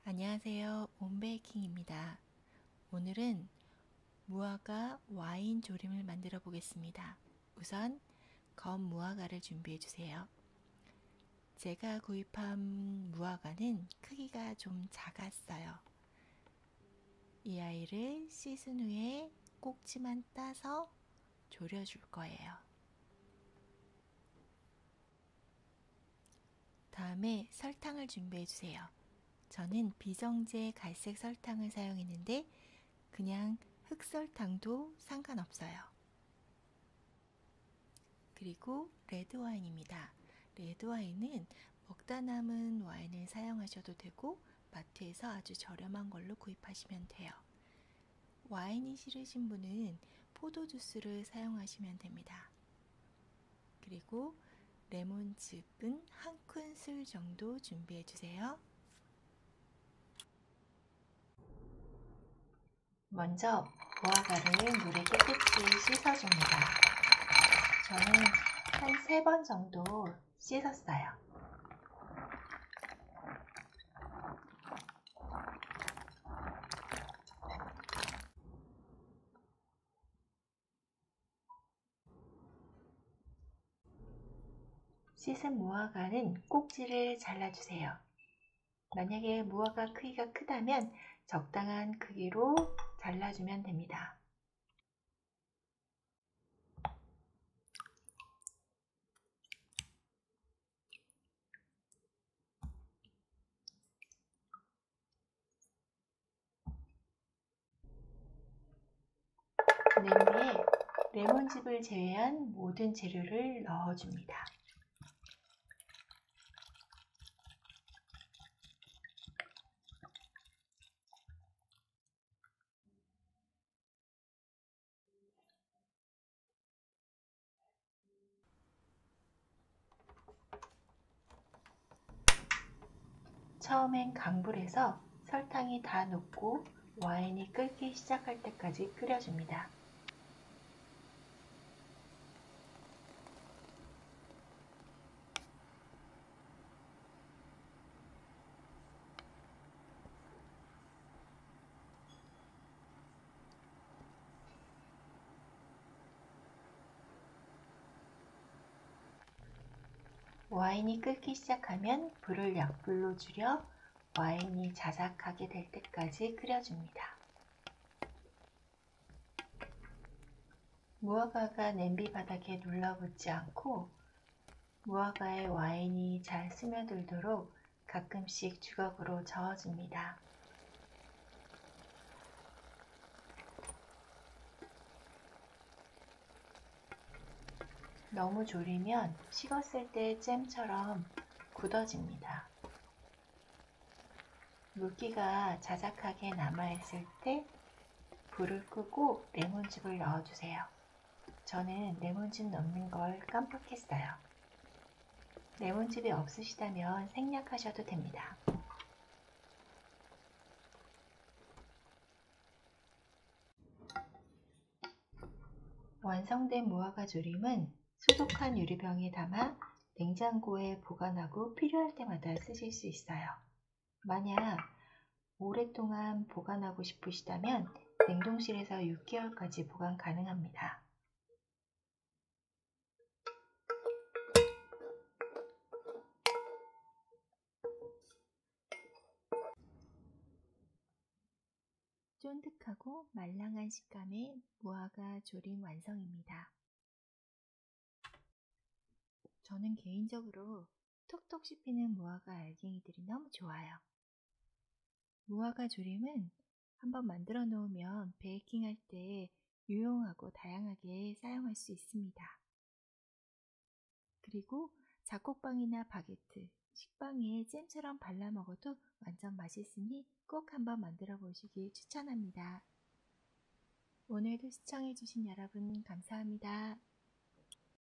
안녕하세요. 홈베이킹입니다. 오늘은 무화과 와인 조림을 만들어 보겠습니다. 우선 검 무화과를 준비해 주세요. 제가 구입한 무화과는 크기가 좀 작았어요. 이 아이를 씻은 후에 꼭지만 따서 졸여줄 거예요. 다음에 설탕을 준비해 주세요. 저는 비정제 갈색 설탕을 사용했는데 그냥 흑설탕도 상관없어요. 그리고 레드와인입니다. 레드와인은 먹다 남은 와인을 사용하셔도 되고 마트에서 아주 저렴한 걸로 구입하시면 돼요. 와인이 싫으신 분은 포도주스를 사용하시면 됩니다. 그리고 레몬즙은 한 큰술 정도 준비해 주세요. 먼저 무화과를 물에 깨끗이 씻어줍니다. 저는 한 3번 정도 씻었어요. 씻은 무화과는 꼭지를 잘라주세요. 만약에 무화과 크기가 크다면 적당한 크기로 잘라주면 됩니다. 냄비에 레몬즙을 제외한 모든 재료를 넣어줍니다. 처음엔 강불에서 설탕이 다 녹고 와인이 끓기 시작할 때까지 끓여줍니다. 와인이 끓기 시작하면 불을 약불로 줄여 와인이 자작하게 될 때까지 끓여줍니다. 무화과가 냄비 바닥에 눌러붙지 않고 무화과에 와인이 잘 스며들도록 가끔씩 주걱으로 저어줍니다. 너무 졸이면 식었을 때 잼처럼 굳어집니다. 물기가 자작하게 남아있을 때 불을 끄고 레몬즙을 넣어주세요. 저는 레몬즙 넣는 걸 깜빡했어요. 레몬즙이 없으시다면 생략하셔도 됩니다. 완성된 무화과 조림은 소독한 유리병에 담아 냉장고에 보관하고 필요할 때마다 쓰실 수 있어요. 만약 오랫동안 보관하고 싶으시다면 냉동실에서 6개월까지 보관 가능합니다. 쫀득하고 말랑한 식감의 무화과 조림 완성입니다. 저는 개인적으로 톡톡 씹히는 무화과 알갱이들이 너무 좋아요. 무화과 조림은 한번 만들어 놓으면 베이킹할 때 유용하고 다양하게 사용할 수 있습니다. 그리고 잡곡빵이나 바게트, 식빵에 잼처럼 발라 먹어도 완전 맛있으니 꼭 한번 만들어 보시길 추천합니다. 오늘도 시청해주신 여러분 감사합니다.